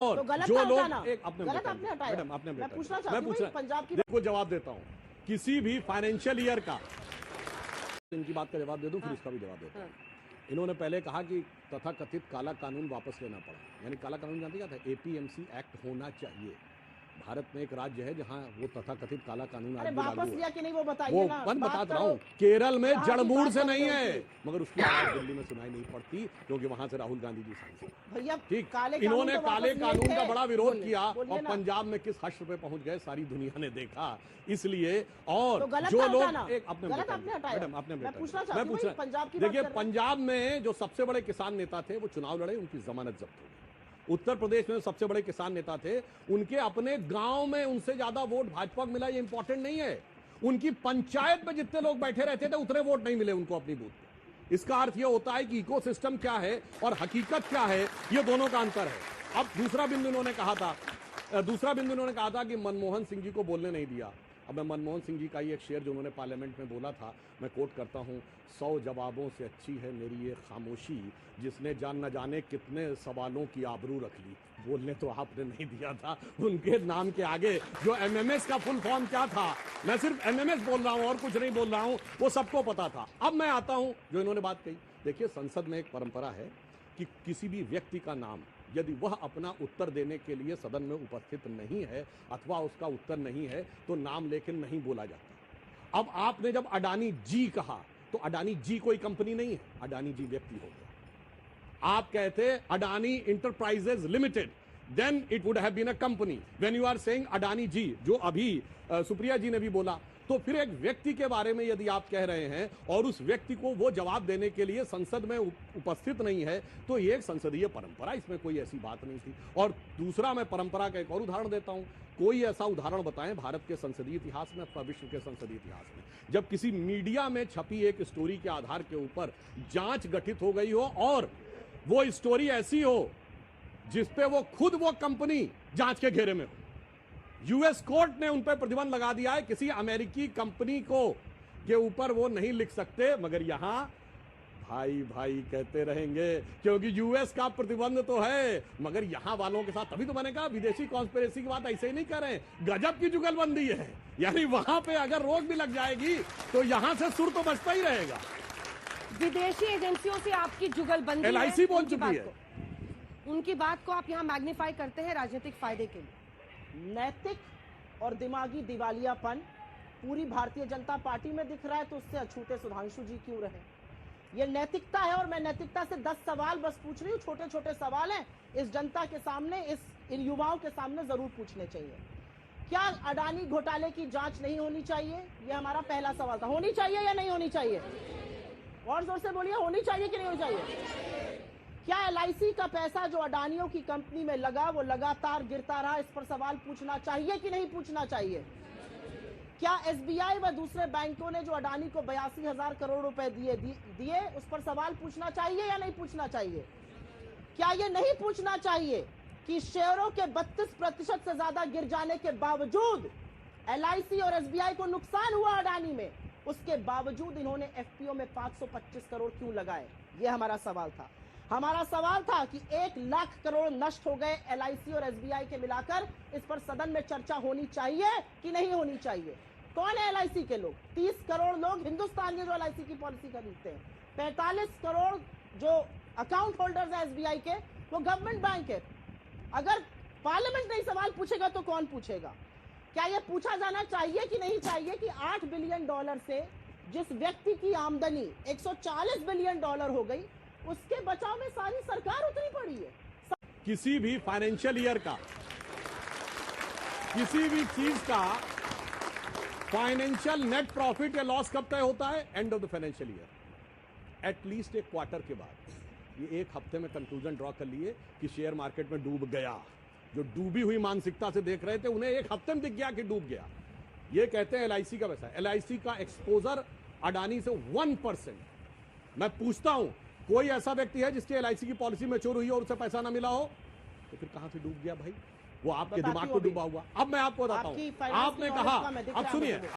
और तो गलत जो था लोग हटाना। एक अपने गलत आपने हटाया। मैडम आपने मैं पूछना मैं चाहती पूछ हूँ पंजाब की देखो जवाब देता हूँ किसी भी फाइनेंशियल ईयर का इनकी बात का जवाब दे दूं फिर इसका भी जवाब देता हूँ। इन्होंने पहले कहा कि तथाकथित काला कानून वापस लेना पड़ा, यानी काला कानून जानते क्या था? एपीएमसी एक्ट होना चाहिए। भारत में एक राज्य है जहां वो तथाकथित काला कानून आज भी लागू वापस है। लिया कि नहीं वो बताइए वो ना। वन बात बता रहा करो। हूँ, केरल में यहाँ की जड़मूड़ बात से करो नहीं तो है, उनकी। मगर उसकी आवाज दिल्ली में सुनाई नहीं पड़ती क्योंकि वहां से राहुल गांधी जी सांसद हैं। भैया ठीक, काले कानून इन्होंने तो काले वापस लिए कानून थे। का बड़ा विरोध बोलिए, किया बोलिए और ना। पंजाब में किस हश्र पे पहुंच गए सारी दुनिया ने देखा। इसलिए और तो गलत जो था लोग हटाना। एक अपने गलत आपने हटाया। मैडम आपने मैं पूछना चाहती हूँ भाई, पंजाब की बात देखिए कर रहे हैं। पंजाब में जो सबसे बड़े किसान नेता थे वो चुनाव लड़े, उनकी जमानत जब्त हो गई। उत्तर प्रदेश में सबसे बड़े किसान नेता थे, उनके अपने गांव में उनसे ज्यादा वोट भाजपा को मिला, ये इंपॉर्टेंट नहीं है। उनकी पंचायत में जितने लोग बैठे रहते थे उतने वोट नहीं मिले उनको अपनी बूथ पे। इसका अर्थ यह होता है कि इकोसिस्टम क्या है और हकीकत क्या है, ये दोनों का अंतर है। अब दूसरा बिंदु इन्होंने कहा था कि मनमोहन सिंह जी को बोलने नहीं दिया। अब मैं मनमोहन सिंह जी का ही एक शेर जो उन्होंने पार्लियामेंट में बोला था मैं कोट करता हूं, 100 जवाबों से अच्छी है मेरी ये खामोशी, जिसने जान न जाने कितने सवालों की आबरू रख ली। बोलने तो आपने नहीं दिया था। उनके नाम के आगे जो एमएमएस का फुल फॉर्म क्या था, मैं सिर्फ एमएमएस बोल रहा हूं और कुछ नहीं बोल रहा हूं, वो सबको पता था। अब मैं आता हूं जो इन्होंने बात कही। देखिए संसद में एक परंपरा है कि किसी भी व्यक्ति का नाम यदि वह अपना उत्तर देने के लिए सदन में उपस्थित नहीं है अथवा उसका उत्तर नहीं है तो नाम लेकर नहीं बोला जाता। अब आपने जब अडानी जी कहा तो अडानी जी कोई कंपनी नहीं है, अडानी जी व्यक्ति हो गया। आप कहते Adani Enterprises Limited, then it would have been a company. When you are saying Adani ji, जो अभी सुप्रिया जी ने भी बोला, तो फिर एक व्यक्ति के बारे में यदि आप कह रहे हैं और उस व्यक्ति को वो जवाब देने के लिए संसद में उपस्थित नहीं है तो ये एक संसदीय परंपरा, इसमें कोई ऐसी बात नहीं थी। और दूसरा मैं परंपरा का एक और उदाहरण देता हूं। कोई ऐसा उदाहरण बताएं भारत के संसदीय इतिहास में अथवा विश्व के संसदीय इतिहास में जब किसी मीडिया में छपी एक स्टोरी के आधार के ऊपर जांच गठित हो गई हो और वो स्टोरी ऐसी हो जिसपे वो कंपनी जांच के घेरे में हो। यूएस कोर्ट ने उन पर प्रतिबंध लगा दिया है, किसी अमेरिकी कंपनी को के ऊपर वो नहीं लिख सकते, मगर यहां भाई भाई कहते रहेंगे क्योंकि यूएस का प्रतिबंध तो है, मगर यहां वालों के साथ, तभी तो मैंने कहा विदेशी कॉन्स्पिरेसी की बात ऐसे ही नहीं कर रहे हैं, गजब की जुगलबंदी है। यानी वहां पे अगर रोक भी लग जाएगी तो यहां से सुर तो बचता ही रहेगा। विदेशी एजेंसियों से आपकी जुगलबंदी एलआईसी बोल चुकी है। उनकी बात को आप यहाँ मैग्नीफाई करते हैं राजनीतिक फायदे के लिए। नैतिक और दिमागी दिवालियापन पूरी भारतीय जनता पार्टी में दिख रहा है तो उससे अछूते सुधांशु जी क्यों रहे? ये नैतिकता है और मैं नैतिकता से 10 सवाल बस पूछ रही हूँ, छोटे छोटे सवाल हैं, इस जनता के सामने, इन युवाओं के सामने जरूर पूछने चाहिए। क्या अडानी घोटाले की जांच नहीं होनी चाहिए? ये हमारा पहला सवाल था। होनी चाहिए या नहीं होनी चाहिए? और जोर से बोलिए, होनी चाहिए कि नहीं होनी चाहिए? क्या एलआईसी का पैसा जो अडानियों की कंपनी में लगा वो लगातार गिरता रहा, इस पर सवाल पूछना चाहिए कि नहीं पूछना चाहिए? क्या एसबीआई व दूसरे बैंकों ने जो अडानी को 82,000 करोड़ रुपए दिए उस पर सवाल पूछना चाहिए या नहीं पूछना चाहिए? क्या ये नहीं पूछना चाहिए कि शेयरों के 32% से ज्यादा गिर जाने के बावजूद एलआईसी और एसबीआई को नुकसान हुआ अडानी में, उसके बावजूद इन्होंने एफपीओ में 525 करोड़ क्यों लगाए? ये हमारा सवाल था। हमारा सवाल था कि 1 लाख करोड़ नष्ट हो गए एलआईसी और एसबीआई के मिलाकर, इस पर सदन में चर्चा होनी चाहिए कि नहीं होनी चाहिए? कौन है एलआईसी के लोग? 30 करोड़ लोग हिंदुस्तान में जो एलआईसी की पॉलिसी खरीदते हैं, 45 करोड़ जो अकाउंट होल्डर्स है एसबीआई के, वो गवर्नमेंट बैंक है। अगर पार्लियामेंट नहीं सवाल पूछेगा तो कौन पूछेगा? क्या यह पूछा जाना चाहिए कि नहीं चाहिए कि $8 बिलियन से जिस व्यक्ति की आमदनी $140 बिलियन हो गई, उसके बचाव में सारी सरकार उतरी पड़ी है? किसी भी फाइनेंशियल ईयर का, किसी भी चीज का फाइनेंशियल नेट प्रॉफिट या लॉस कब तय होता है? End of the financial year, at least एक क्वार्टर के बाद। ये एक हफ्ते में कंक्लूजन ड्रॉ कर लिए कि शेयर मार्केट में डूब गया। जो डूबी हुई मानसिकता से देख रहे थे उन्हें एक हफ्ते में दिख गया कि डूब गया। ये कहते हैं एलआईसी का पैसा। एलआईसी का एक्सपोजर अडानी से 1%। मैं पूछता हूं कोई ऐसा व्यक्ति है जिसकी एलआईसी की पॉलिसी मैच्योर हुई और उसे पैसा ना मिला हो? तो फिर कहां से डूब गया भाई? वो आपके दिमाग को डूबा हुआ। अब मैं आपको बताता हूं, आपने कहा, अब सुनिए।